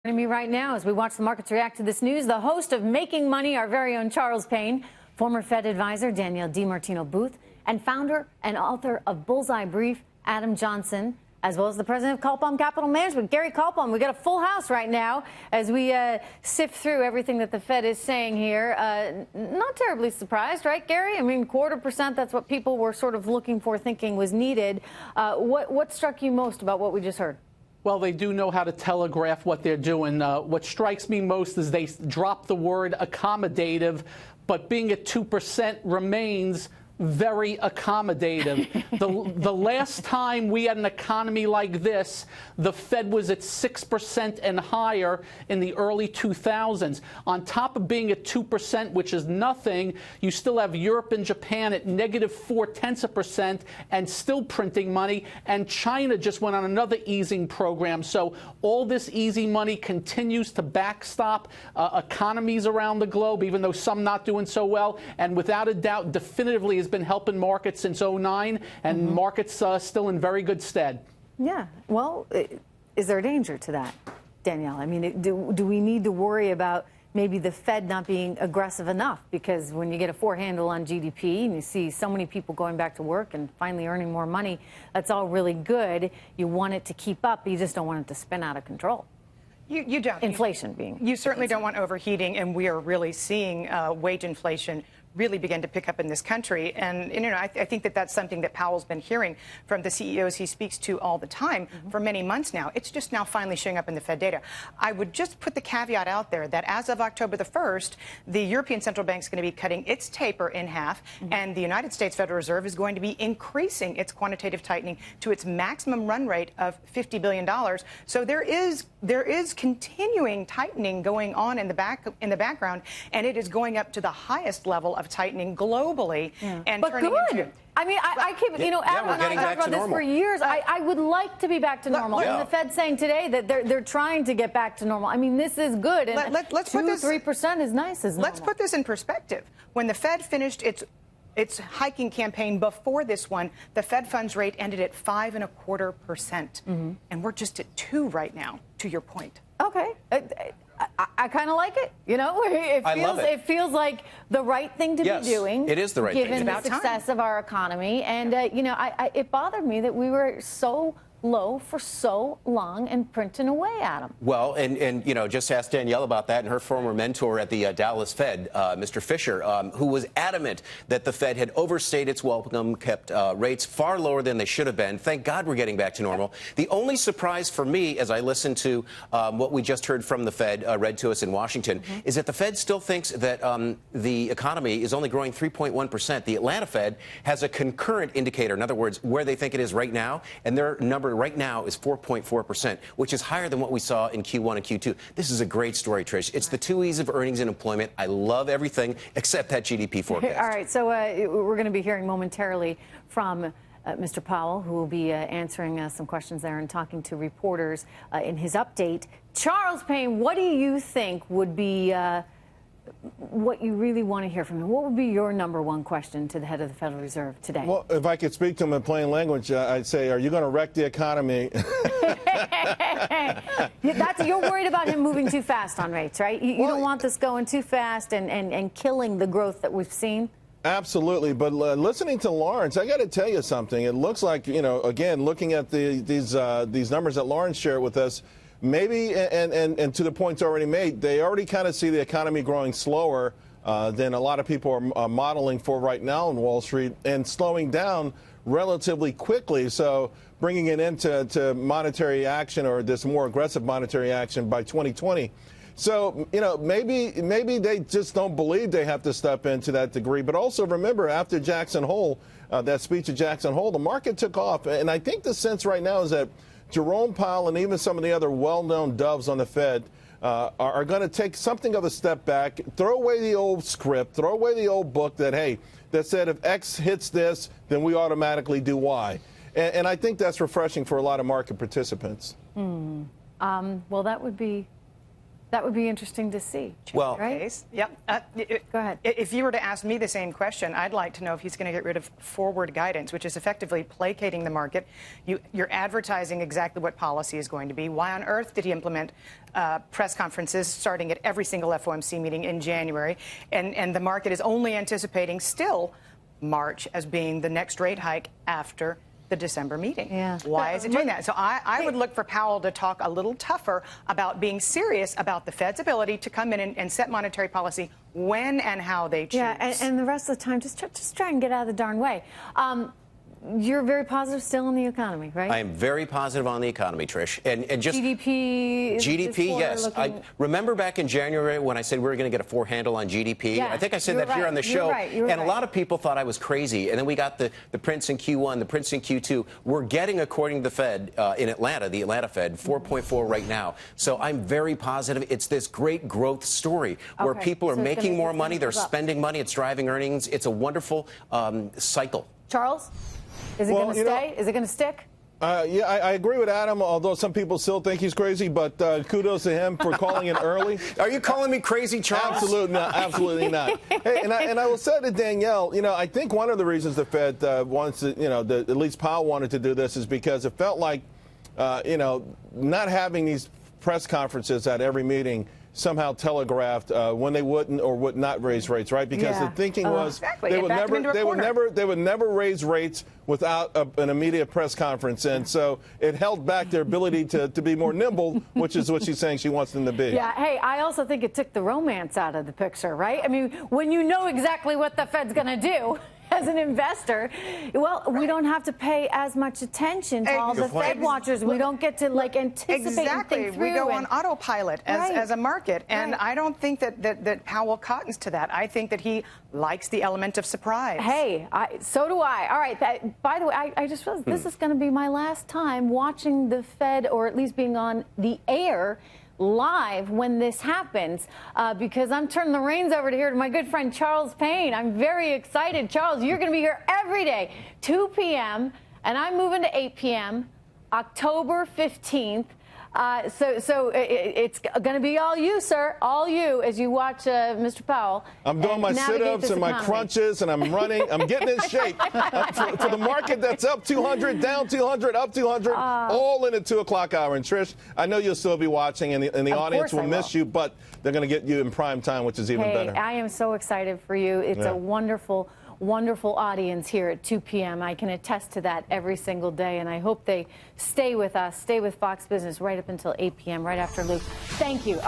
Joining me right now as we watch the markets react to this news, the host of Making Money, our very own Charles Payne, former Fed advisor Danielle DiMartino Booth, and founder and author of Bullseye Brief, Adam Johnson, as well as the president of Kaltbaum Capital Management, Gary Kaltbaum. We got a full house right now as we sift through everything that the Fed is saying here. Not terribly surprised, right, Gary? I mean, 0.25%, that's what people were sort of looking for, thinking was needed. What struck you most about what we just heard? Well, they do know how to telegraph what they're doing. What strikes me most is they drop the word accommodative, but being at 2% remains very accommodative. The last time we had an economy like this, the Fed was at 6% and higher in the early 2000s. On top of being at 2%, which is nothing, you still have Europe and Japan at -0.4% and still printing money, and China just went on another easing program. So all this easy money continues to backstop economies around the globe, even though some not doing so well, and without a doubt definitively has been helping markets since 2009, and markets still in very good stead. Yeah. Well, is there a danger to that, Danielle? I mean, do we need to worry about maybe the Fed not being aggressive enough? Because when you get a 4 handle on GDP and you see so many people going back to work and finally earning more money, that's all really good. You want it to keep up, but you just don't want it to spin out of control. You don't. Inflation being. You certainly don't want overheating, and we are really seeing wage inflation really begin to pick up in this country. And, you know, I think that that's something that Powell's been hearing from the CEOs he speaks to all the time for many months now. It's just now finally showing up in the Fed data. I would just put the caveat out there that as of October the 1st, the European Central Bank is going to be cutting its taper in half, and the United States Federal Reserve is going to be increasing its quantitative tightening to its maximum run rate of $50 billion. So there is continuing tightening going on in the background, and it is going up to the highest level of tightening globally. And but turning good. into, I mean, I keep, you know, Adam and I talked about this for years. I would like to be back to normal. And the Fed's saying today that they're trying to get back to normal. I mean, this is good. And let's put this, 3% is nice as normal. Let's put this in perspective. When the Fed finished its hiking campaign before this one, the Fed funds rate ended at 5.25%. And we're just at 2 right now, to your point. Okay. I kind of like it. You know, it feels like the right thing to be doing. It is the right thing. Given the success of our economy. And, you know, it bothered me that we were so low for so long and printing away at them. Well, and you know, just ask Danielle about that and her former mentor at the Dallas Fed, Mr. Fisher, who was adamant that the Fed had overstayed its welcome, kept rates far lower than they should have been. Thank God we're getting back to normal. The only surprise for me, as I listened to what we just heard from the Fed read to us in Washington, is that the Fed still thinks that the economy is only growing 3.1%. The Atlanta Fed has a concurrent indicator, in other words, where they think it is right now, and their number right now is 4.4%, which is higher than what we saw in Q1 and Q2. This is a great story, Trish. It's the 2 E's of earnings and employment. I love everything except that GDP forecast. All right, so we're going to be hearing momentarily from Mr. Powell, who will be answering some questions there and talking to reporters in his update. Charles Payne, what do you think would be what you really want to hear from him? What would be your -- question to the head of the Federal Reserve today? Well, if I could speak to him in plain language, I'd say, are you going to wreck the economy? You're worried about him moving too fast on rates, right? You don't want this going too fast and killing the growth that we've seen? Absolutely. But listening to Lawrence, I got to tell you something. It looks like, you know, again, looking at these numbers that Lawrence shared with us, maybe, and to the points already made, they already kind of see the economy growing slower than a lot of people are modeling for right now in Wall Street, and slowing down relatively quickly. So bringing it into monetary action, or this more aggressive monetary action, by 2020. So, you know, maybe they just don't believe they have to step in to that degree. But also remember, after Jackson Hole, that speech at Jackson Hole, the market took off. And I think the sense right now is that Jerome Powell and even some of the other well-known doves on the Fed are going to take something of a step back, throw away the old script, throw away the old book that, hey, that said if X hits this, then we automatically do Y. And I think that's refreshing for a lot of market participants. Well, that would be That would be interesting to see. Well, right? Yep. Go ahead. If you were to ask me the same question, I'd like to know if he's going to get rid of forward guidance, which is effectively placating the market. You're advertising exactly what policy is going to be. Why on earth did he implement press conferences starting at every single FOMC meeting in January? And the market is only anticipating still March as being the next rate hike after the December meeting. Yeah. Why is it doing that? So I would look for Powell to talk a little tougher about being serious about the Fed's ability to come in and set monetary policy when and how they choose. Yeah, and the rest of the time, just try and get out of the darn way. You're very positive still on the economy, right? I am very positive on the economy, Trish. And just GDP. GDP, yes. I remember back in January when I said we were going to get a 4 handle on GDP. Yeah, I think I said that here on the show. And a lot of people thought I was crazy. And then we got the prints in Q1, the prints in Q2. We're getting, according to the Fed in Atlanta, the Atlanta Fed, 4.4 right now. So I'm very positive. It's this great growth story where people are making more money, they're spending money, it's driving earnings. It's a wonderful cycle. Charles? Is it going to stay? Is it going to stick? Yeah, I agree with Adam, although some people still think he's crazy, but kudos to him for calling it early. Are you calling me crazy, Charles? Absolutely not. Absolutely not. Hey, and I will say to Danielle, I think one of the reasons the Fed wants to, at least Powell wanted to do this is because it felt like, not having these press conferences at every meeting somehow telegraphed when they wouldn't or would not raise rates, right? Because the thinking was they would never raise rates without an immediate press conference, and so it held back their ability to be more nimble, which is what she's saying she wants them to be. Yeah. Hey, I also think it took the romance out of the picture, right? I mean, when you know exactly what the Fed's going to do as an investor, well, we don't have to pay as much attention to all the Fed watchers. We don't get to anticipate and think through. We go on autopilot as a market, and I don't think that Powell cottons to that. I think that he likes the element of surprise. Hey, so do I. All right. By the way, I just realized this is going to be my last time watching the Fed, or at least being on the air live when this happens, because I'm turning the reins over to my good friend Charles Payne. I'm very excited. Charles, you're going to be here every day, 2 p.m., and I'm moving to 8 p.m., October 15th. So it's going to be all you, sir, all you, as you watch Mr. Powell. I'm doing my sit-ups and my crunches, and I'm running. I'm getting in shape for the market that's up 200, down 200, up 200, all in the 2 o'clock hour. And Trish, I know you'll still be watching, and the audience will miss you, but they're going to get you in prime time, which is even better. I am so excited for you. It's a wonderful audience here at 2 p.m. I can attest to that every single day, and I hope they stay with us, stay with Fox Business right up until 8 p.m., right after Luke. Thank you.